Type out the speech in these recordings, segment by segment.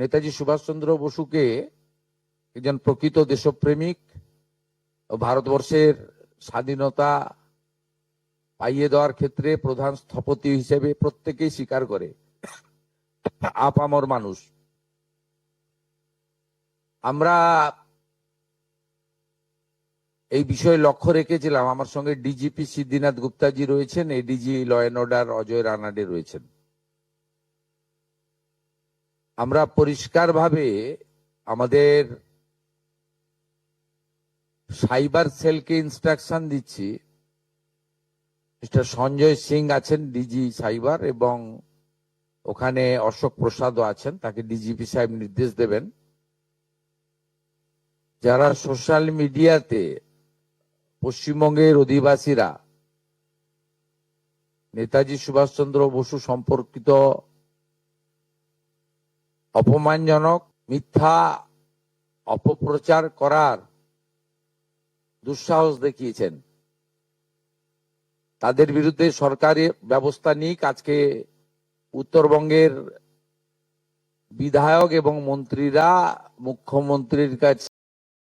নেতাজি সুভাষচন্দ্র বসুকে একজন প্রকৃত দেশপ্রেমিক ও ভারতবর্ষের স্বাধীনতা পাইয়ে দেওয়ার ক্ষেত্রে প্রধান স্থপতি হিসেবে প্রত্যেকেই স্বীকার করে। আপামর মানুষ আমরা এই বিষয়ে লক্ষ্য রেখেছিলাম। আমার সঙ্গে ডিজিপি সিদ্ধিনাথ গুপ্তাজি রয়েছেন, ADG law and order Ajay Ranade রয়েছেন। আমরা পরিষ্কারভাবে আমাদের সাইবার সেলকে ইনস্ট্রাকশন দিচ্ছি। মিস্টার সঞ্জয় সিং আছেন ডিজি সাইবার, এবং ওখানে অশোক প্রসাদও আছেন, তাকে ডিজিপি সাহেব নির্দেশ দেবেন যারা সোশ্যাল মিডিয়াতে পশ্চিমবঙ্গের অধিবাসীরা নেতাজি সুভাষচন্দ্র বসু সম্পর্কিত অপমানজনক মিথ্যা অপপ্রচার করার দুঃসাহস দেখিয়েছেন, তাদের বিরুদ্ধে সরকারি ব্যবস্থা নিক। আজকে উত্তরবঙ্গের বিধায়ক এবং মন্ত্রীরা মুখ্যমন্ত্রীর কাছে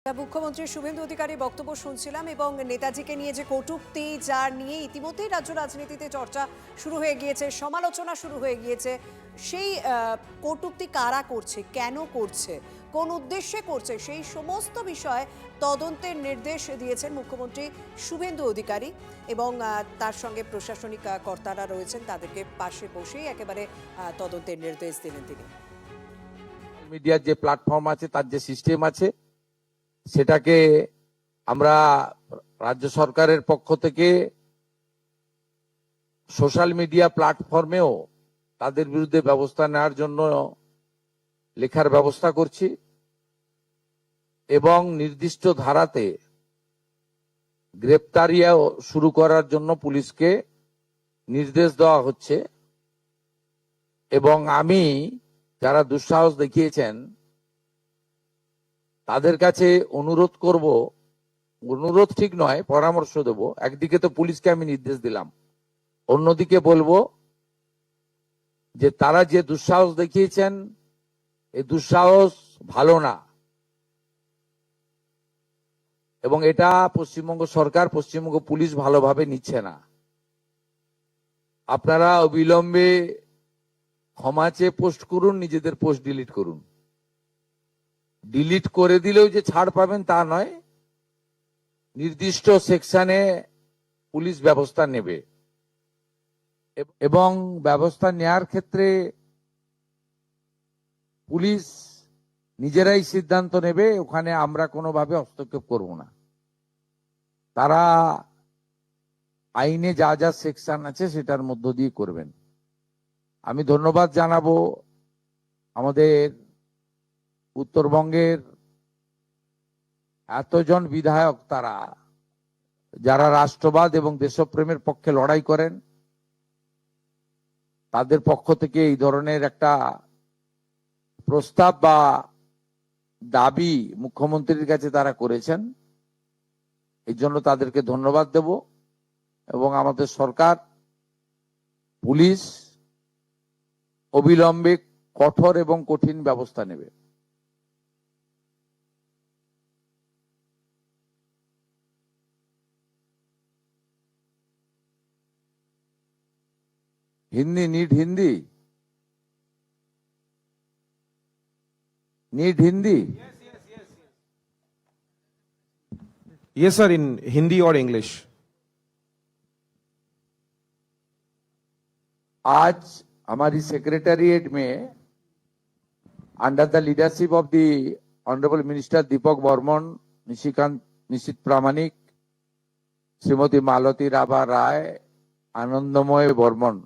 মুখ্যমন্ত্রী শুভেন্দু অধিকারী বক্তব্য শুনছিলাম, এবং নেতাজিকে নিয়ে যে কটূক্তি, যার নিয়ে ইতিমধ্যেই রাজ্য রাজনীতিতে চর্চা শুরু হয়ে গিয়েছে, সমালোচনা শুরু হয়ে গিয়েছে, সেই কটূক্তি কারা করছে, কেন করছে, কোন উদ্দেশ্যে করছে, সেই সমস্ত বিষয়ে তদন্তের নির্দেশ দিয়েছেন মুখ্যমন্ত্রী শুভেন্দু অধিকারী, এবং তার সঙ্গে প্রশাসনিক কর্তারা রয়েছেন, তাদেরকে পাশে বসেই একেবারে তদন্তের নির্দেশ দিলেন তিনি। মিডিয়ার যে প্ল্যাটফর্ম আছে, তার যে সিস্টেম আছে, সেটাকে আমরা রাজ্য সরকারের পক্ষ থেকে সোশ্যাল মিডিয়া প্ল্যাটফর্মেও তাদের বিরুদ্ধে ব্যবস্থা নেওয়ার জন্য লেখার ব্যবস্থা করছি, এবং নির্দিষ্ট ধারাতে গ্রেপ্তারিও শুরু করার জন্য পুলিশকে নির্দেশ দেওয়া হচ্ছে। এবং আমি যারা দুঃসাহস দেখিয়েছেন তাদের কাছে অনুরোধ করব, অনুরোধ ঠিক নয়, পরামর্শ দেব। একদিকে তো পুলিশকে আমি নির্দেশ দিলাম, অন্যদিকে বলবো যে তারা যে দুঃসাহস দেখিয়েছেন, এই দুঃসাহস ভালো না, এবং এটা পশ্চিমবঙ্গ সরকার, পশ্চিমবঙ্গ পুলিশ ভালোভাবে নিচ্ছে না। আপনারা অবিলম্বে ক্ষমা চেয়ে পোস্ট করুন, নিজেদের পোস্ট ডিলিট করুন। ডিলিট করে দিলেও যে ছাড় পাবেন তা নয়, নির্দিষ্ট সেকশনে পুলিশ ব্যবস্থা নেবে, এবং ব্যবস্থা নেয়ার ক্ষেত্রে পুলিশ নিজেরাই সিদ্ধান্ত নেবে, ওখানে আমরা কোনোভাবে হস্তক্ষেপ করব না। তারা আইনে যা যা সেকশন আছে সেটার মধ্য দিয়ে করবেন। আমি ধন্যবাদ জানাবো আমাদের উত্তরবঙ্গের এতজন বিধায়ক, তারা যারা রাষ্ট্রবাদ এবং দেশপ্রেমের পক্ষে লড়াই করেন, তাদের পক্ষ থেকে এই ধরনের একটা প্রস্তাব বা দাবি মুখ্যমন্ত্রীর কাছে তারা করেছেন। এই জন্য তাদেরকে ধন্যবাদ দেব, এবং আমাদের সরকার, পুলিশ অবিলম্বে কঠোর এবং কঠিন ব্যবস্থা নেবে। Hindi need Hindi need Hindi Yes, sir, in Hindi or English. आज हमारी सेक्रेटेरिएट में under the leadership of the honourable minister Deepak Barman, Nishikant Nishith Pramanik, Shrimati Malati Rabha Roy, Anandamay Barman,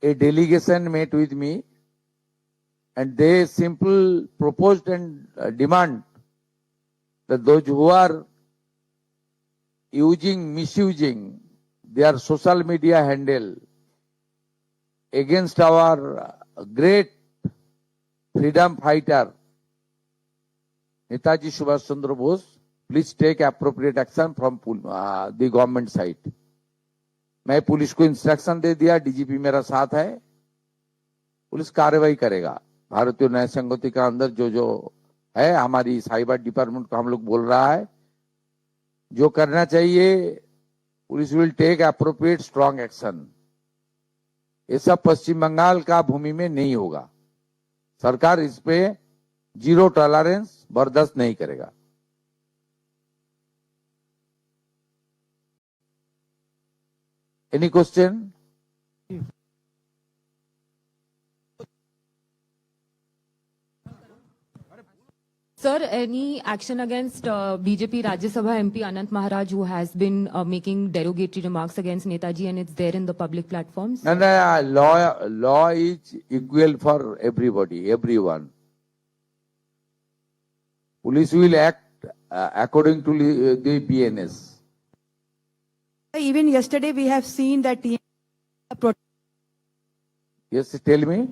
a delegation met with me, and they simply proposed and demand that those who are misusing their social media handle against our great freedom fighter Netaji Subhash Chandra Bose, please take appropriate action from the government side. मैं police को instruction दे दिया, DGP मेरा साथ है, police कार्रवाई करेगा। भारतीय न्याय संगति का अंदर जो जो है, हमारी साइबर डिपार्टमेंट को हम लोग बोल रहा है, जो करना चाहिए police will take appropriate strong action. ये सब पश्चिम बंगाल का भूमि में नहीं होगा। सरकार इस पे जीरो टॉलरेंस बर्दाश्त नहीं करेगा। Any question? Sir, any action against BJP Rajya Sabha MP Anant Maharaj, who has been making derogatory remarks against Netaji, and it's there in the public platforms? No, law is equal for everybody, everyone. Police will act according to the BNS. Even yesterday, we have seen that Yes, tell me.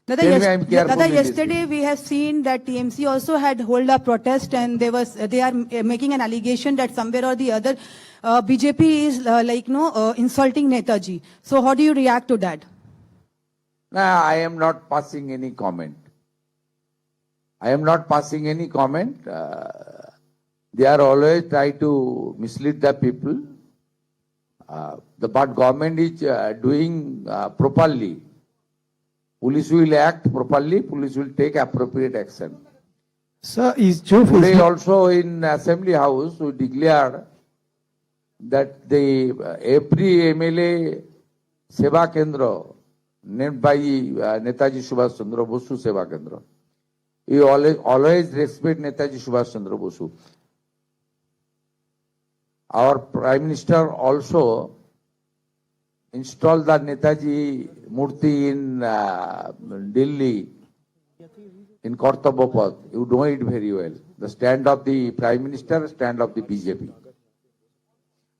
Dada, Tell me, I'm carefully yesterday we have seen that TMC also had hold a protest, and they are making an allegation that somewhere or the other BJP is insulting Netaji. So how do you react to that? No, I am not passing any comment. I am not passing any comment. They are always try to mislead the people. The but government is doing properly. Police will act properly. Police will take appropriate action. Sir, is Joe Today also in Assembly House we declared that the every MLA Seva Kendra named by Netaji Subhash Chandra Bosu Seva Kendra. We always respect Netaji Subhash Chandra Bosu. Our Prime Minister also installed the Netaji Murti in Delhi, in Kartabopad. You know it very well. The stand of the Prime Minister, stand of the BJP.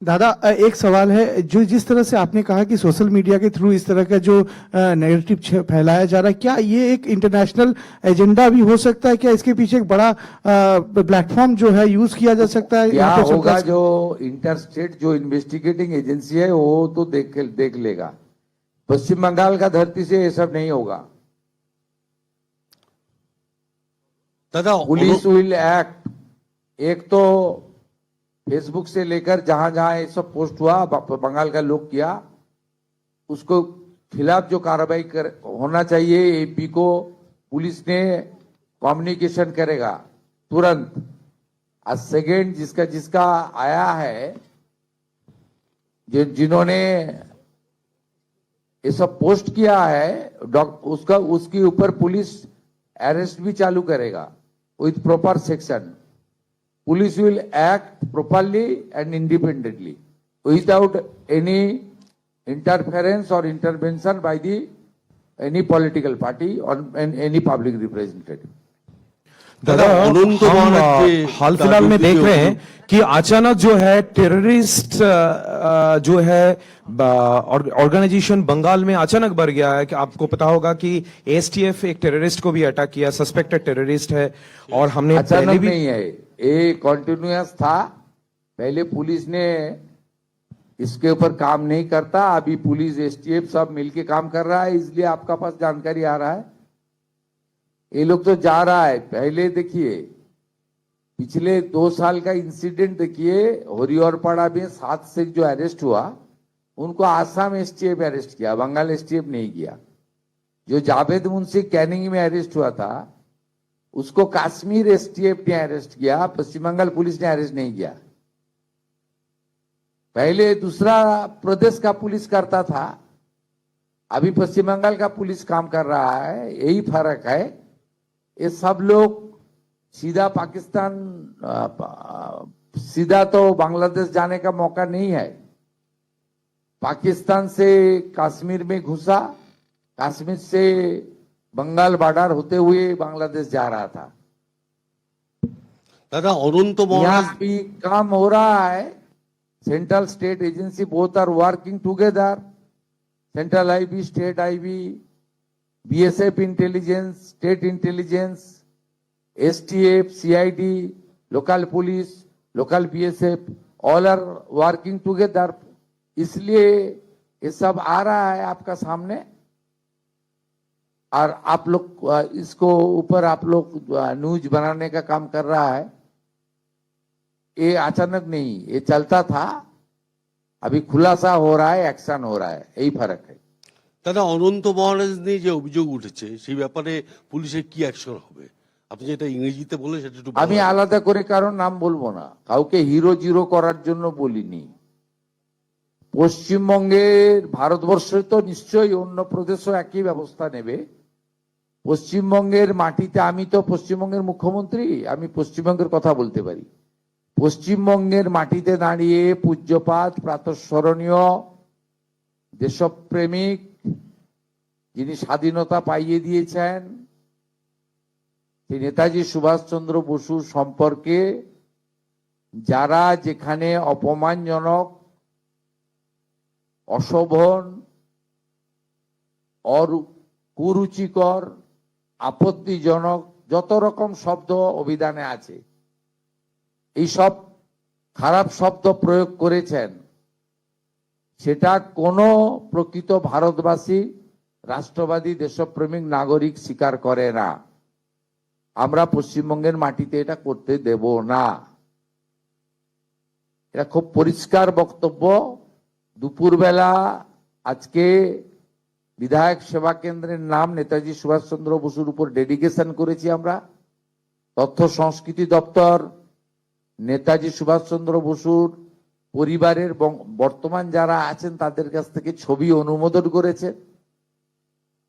दादा एक सवाल है, जो जिस तरह से आपने कहा कि सोशल मीडिया के थ्रू इस तरह का जो नैरेटिव फैलाया जा रहा है, क्या ये एक इंटरनेशनल एजेंडा भी हो सकता है? क्या इसके पीछे एक बड़ा प्लेटफॉर्म जो है यूज किया जा सकता है? क्या होगा, जो इंटरस्टेट जो इन्वेस्टिगेटिंग एजेंसी है वो तो देख लेगा। पश्चिम बंगाल का धरती से ये सब नहीं होगा। Police will act. एक तो फेसबुक से लेकर जहां जहां ये सब पोस्ट हुआ, बंगाल का लोग किया, उसको खिलाफ जो कार्रवाई होना चाहिए, एपी को पुलिस ने कम्युनिकेशन करेगा तुरंत। आज सेकेंड जिसका आया है, जिन्होंने ये सब पोस्ट किया है, उसके ऊपर पुलिस अरेस्ट भी चालू करेगा with proper section. Police will act properly and independently without any interference or intervention by any political party or any public representative. दादा, हम हाल फिलहाल में देख रहे हैं कि अचानक जो है टेररिस्ट जो है ऑर्गेनाइजेशन बंगाल में अचानक बढ़ गया है। कि आपको पता होगा कि एसटीएफ एक टेररिस्ट को भी अटैक किया, सस्पेक्टेड टेररिस्ट है। और हमने अचानक नहीं है, ये कंटिन्यूअस था। पहले पुलिस ने इसके ऊपर काम नहीं करता, अभी पुलिस एसटीएफ सब मिलके काम कर रहा है, इसलिए आपका पास जानकारी आ रहा है। ये लोग तो जा रहा है। पहले देखिए, पिछले 2 साल का इंसिडेंट देखिए, हरिहरपाड़ा में 7 सिख जो अरेस्ट हुआ, उनको आसाम एसटीएफ अरेस्ट किया, बंगाल एसटीएफ नहीं किया। जो जावेद मुंशी कैनिंग में अरेस्ट हुआ था, उसको कश्मीर एसटीएफ ने अरेस्ट किया, पश्चिम बंगाल पुलिस ने अरेस्ट नहीं किया। पहले दूसरा प्रदेश का पुलिस करता था, अभी पश्चिम बंगाल का पुलिस काम कर रहा है। यही फर्क है। ये सब लोग सीधा पाकिस्तान, सीधा तो बांग्लादेश जाने का मौका नहीं है। पाकिस्तान से कश्मीर में घुसा, कश्मीर से बंगाल बॉर्डर होते हुए बांग्लादेश जा रहा था। दादा, अरुण तो यहाँ भी काम हो रहा है। Central state agency both are working together. Central IB, state IB, BSF intelligence, state intelligence, STF, CID, local police, local BSF, all are working together. इसलिए ये सब आ रहा है आपका सामने। और आप लोग इसको ऊपर आप लोग न्यूज बनाने का काम कर रहा है, ये अचानक नहीं, ये चलता था, अभी खुलासा हो रहा है, एक्शन हो रहा है, यही फर्क है। দাদা অনন্ত মহারাজ নিয়ে যে অভিযোগ উঠেছে সেই ব্যাপারে পুলিশের কি অ্যাকশন হবে? আপনি যেটা ইংরেজিতে বলেন সেটা একটু আমি আলাদা করে কারোর নাম বলবো না, কাউকে হিরো জিরো করার জন্য বলিনি। পশ্চিমবঙ্গের, ভারতবর্ষে তো নিশ্চয়ই অন্য প্রদেশও একই ব্যবস্থা নেবে। পশ্চিমবঙ্গের মাটিতে, আমি তো পশ্চিমবঙ্গের মুখ্যমন্ত্রী, আমি পশ্চিমবঙ্গের কথা বলতে পারি। পশ্চিমবঙ্গের মাটিতে দাঁড়িয়ে পূজ্যপাত প্রাতঃস্মরণীয় দেশপ্রেমিক, যিনি স্বাধীনতা পাইয়ে দিয়েছেন, নেতাজি সুভাষচন্দ্র বসু সম্পর্কে যারা যেখানে অপমানজনক, অশোভন, কুরুচিকর, আপত্তিজনক যত রকম শব্দ অভিধানে আছে, এই সব খারাপ শব্দ প্রয়োগ করেছেন, সেটা কোনো প্রকৃত ভারতবাসী, রাষ্ট্রবাদী, দেশপ্রেমিক নাগরিক স্বীকার করে না। আমরা পশ্চিমবঙ্গের মাটিতে এটা করতে দেব না। এটা খুব পরিষ্কার বক্তব্য। দুপুরবেলা আজকে বিধায়ক সেবা কেন্দ্রের নাম নেতাজি সুভাষচন্দ্র বসুর উপর ডেডিকেশন করেছি আমরা। তথ্য সংস্কৃতি দপ্তর নেতাজি সুভাষচন্দ্র বসুর পরিবারের বর্তমান যারা আছেন তাদের কাছ থেকে ছবি অনুমোদন করেছে।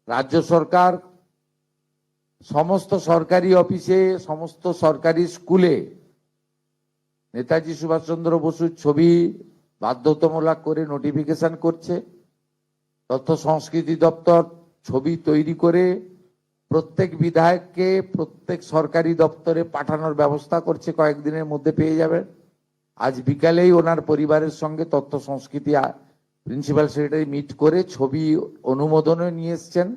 রাজ্য সরকার সমস্ত সরকারি অফিসে, সমস্ত সরকারি স্কুলে নেতাজি সুভাষচন্দ্র বসুর ছবি বাধ্যতামূলক করে নোটিফিকেশন করছে। তথ্য সংস্কৃতি দপ্তর ছবি তৈরি করে প্রত্যেক বিধায়ককে প্রত্যেক সরকারি দপ্তরে পাঠানোর ব্যবস্থা করছে, কয়েকদিনের মধ্যে পেয়ে যাবেন। আজ বিকালেই ওনার পরিবারের সঙ্গে তথ্য সংস্কৃতি প্রিন্সিপাল সেক্রেটারি মিট করে ছবি অনুমোদনে নিয়ে এসছেন।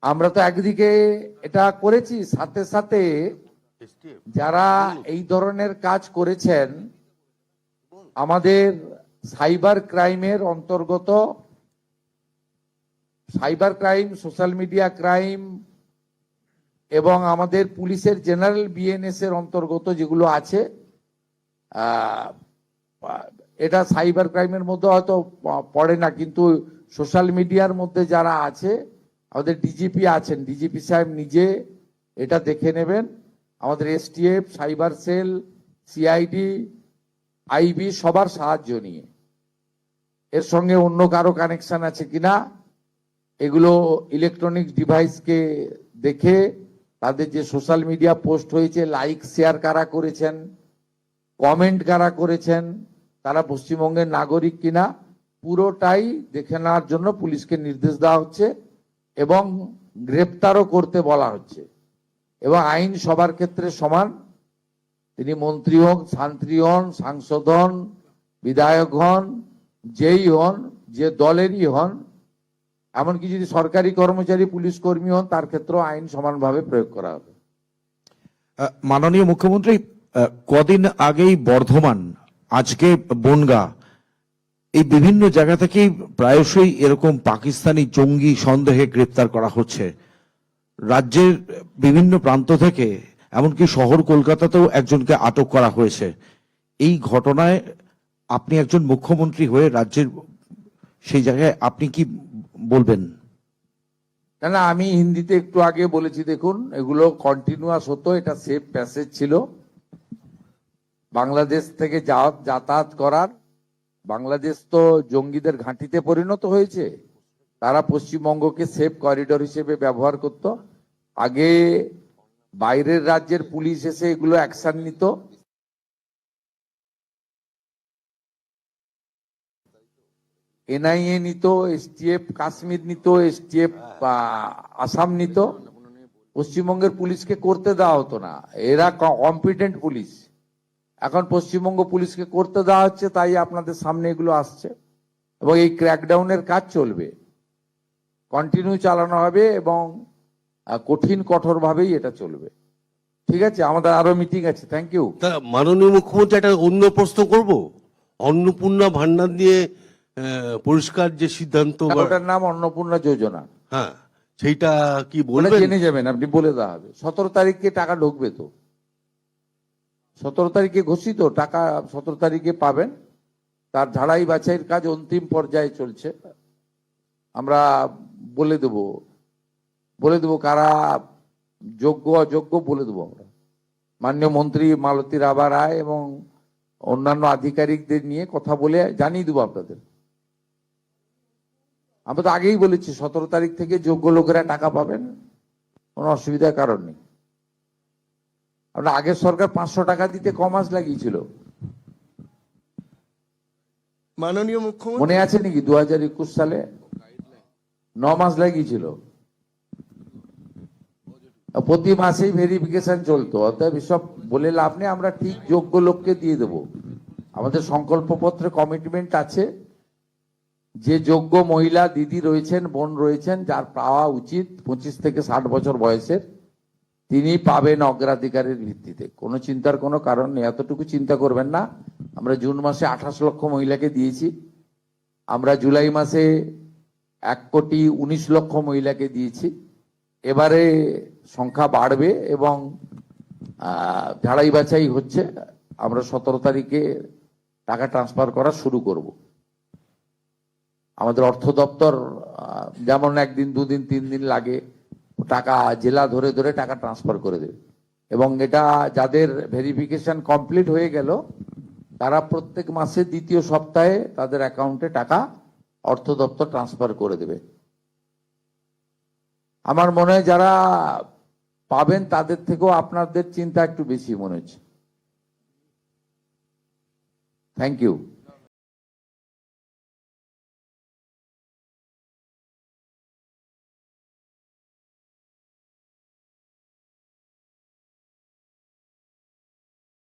আমরা তো একদিকে এটা করেছি, সাথে সাথে যারা এই ধরনের কাজ করেছেন আমাদের সাইবার ক্রাইমের অন্তর্গত, cyber crime, social media crime এবং আমাদের পুলিশের জেনারেল বিএনএস এর অন্তর্গত যেগুলো আছে, এটা সাইবার ক্রাইমের মধ্যে হয়তো পড়ে না, কিন্তু সোশ্যাল মিডিয়ার মধ্যে যারা আছে, আমাদের ডিজিপি আছেন, ডিজিপি সাহেব নিজে এটা দেখে নেবেন। আমাদের STF, cyber cell, CID, IB সবার সাহায্য নিয়ে এর সঙ্গে অন্য কারো কানেকশন আছে কিনা এগুলো ইলেকট্রনিক ডিভাইসকে দেখে তাদের যে সোশ্যাল মিডিয়া পোস্ট হয়েছে, লাইক শেয়ার কারা করেছেন, কমেন্ট কারা করেছেন, তারা পশ্চিমবঙ্গের নাগরিক কিনা পুরোটাই দেখে নেওয়ার জন্য পুলিশকে নির্দেশ দেওয়া হচ্ছে এবং গ্রেপ্তারও করতে বলা হচ্ছে। এবং আইন সবার ক্ষেত্রে সমান, তিনি মন্ত্রী হন, শান্ত্রী হন, সাংসদ হন, বিধায়ক হন, যেই হন, যে দলেরই হন, এমনকি যদি সরকারি কর্মচারী, পুলিশ কর্মী হন, তার ক্ষেত্রেও আইন সমানভাবে প্রয়োগ করা হবে। মাননীয় মুখ্যমন্ত্রী, কদিন আগেই বর্ধমান, আজকে বনগাঁ, এই বিভিন্ন জায়গা থেকেই প্রায়শই এরকম পাকিস্তানি জঙ্গি সন্দেহে গ্রেপ্তার করা হচ্ছে। রাজ্যের বিভিন্ন প্রান্ত থেকে, এমনকি শহর কলকাতাতেও একজনকে আটক করা হয়েছে। এই ঘটনায় আপনি একজন মুখ্যমন্ত্রী হয়ে রাজ্যের সেই জায়গায় আপনি কি বলবেন? না, আমি হিন্দিতে একটু আগে বলেছি, দেখুন এগুলো কন্টিনিউয়াস হতো, এটা সেফ প্যাসেজ ছিল বাংলাদেশ থেকে যাতায়াত করার। বাংলাদেশ তো জঙ্গিদের ঘাঁটিতে পরিণত হয়েছে, তারা পশ্চিমবঙ্গকে সেফ করিডোর হিসেবে ব্যবহার করত। আগে বাইরের রাজ্যের পুলিশ এসে এগুলো অ্যাকশন নিত, এনআইএ নিত, এসটিএফ কাশ্মীর নিত, এসটিএফ আসাম নিত, পশ্চিমবঙ্গের পুলিশকে করতে দেওয়া হতো না। এরা কম্পিটেন্ট পুলিশ, এখন পশ্চিমবঙ্গ পুলিশকে করতে দেওয়া হচ্ছে, তাই আপনাদের সামনে এগুলো আসছে। এবং এই ক্র্যাকডাউনের কাজ চলবে, কন্টিনিউ চালানো হবে এবং কঠিন কঠোর ভাবেই এটা চলবে। ঠিক আছে, আমাদের আরো মিটিং আছে। Thank you. মাননীয় মুখ্যমন্ত্রী, একটা অন্য প্রশ্ন করব। অন্নপূর্ণা ভান্ডার নিয়ে পরিষ্কার যে সিদ্ধান্ত, ওটার নাম অন্নপূর্ণা যোজনা। হ্যাঁ, সেইটা কি ওটা বলবেন? জেনে যাবেন, আপনি বলে দেওয়া হবে। 17 তারিখে টাকা ঢুকবে তো, 17 তারিখে ঘোষিত টাকা, 17 তারিখে পাবেন। তার ঝাড়াই বাছাইয়ের কাজ অন্তিম পর্যায়ে চলছে। আমরা বলে দেব কারা যোগ্য অযোগ্য বলে দেবো আমরা। মাননীয় মন্ত্রী মালতী রাভা রায় এবং অন্যান্য আধিকারিকদের নিয়ে কথা বলে জানিয়ে দেবো আপনাদের। আমরা তো আগেই বলেছি 17 তারিখ থেকে যোগ্য লোকেরা টাকা পাবেন, কোনো অসুবিধার কারণ নেই। আমরা আগের সরকার 500 টাকা দিতে কমাস লাগিয়েছিল, মাননীয় মুখ্যমন্ত্রী, মনে আছে নাকি? 2021 সালে 9 মাস লাগিয়েছিল, প্রতি মাসেই ভেরিফিকেশন চলতো। অতএব এসব বলে লাভ নেই, আমরা ঠিক যোগ্য লোককে দিয়ে দেব। আমাদের সংকল্পপত্রে কমিটমেন্ট আছে যে যোগ্য মহিলা দিদি রয়েছেন, বোন রয়েছেন, যার পাওয়া উচিত 25 থেকে 60 বছর বয়সের, তিনি পাবেন অগ্রাধিকারের ভিত্তিতে। কোনো চিন্তার কোনো কারণ নেই, এতটুকু চিন্তা করবেন না। আমরা জুন মাসে 28 লক্ষ মহিলাকে দিয়েছি, আমরা জুলাই মাসে 1,19 লক্ষ মহিলাকে দিয়েছি। এবারে সংখ্যা বাড়বে এবং ঝাড়াই বাছাই হচ্ছে। আমরা 17 তারিখে টাকা ট্রান্সফার করা শুরু করব। আমাদের অর্থ দপ্তর যেমন 1 দিন 2 দিন 3 দিন লাগে, টাকা জেলা ধরে ধরে টাকা ট্রান্সফার করে দেবে। এবং এটা যাদের ভেরিফিকেশন কমপ্লিট হয়ে গেল, তারা প্রত্যেক মাসের দ্বিতীয় সপ্তাহে তাদের অ্যাকাউন্টে টাকা অর্থ দপ্তর ট্রান্সফার করে দেবে। আমার মনে হয় যারা পাবেন তাদের থেকেও আপনাদের চিন্তা একটু বেশি মনে হচ্ছে। Thank you.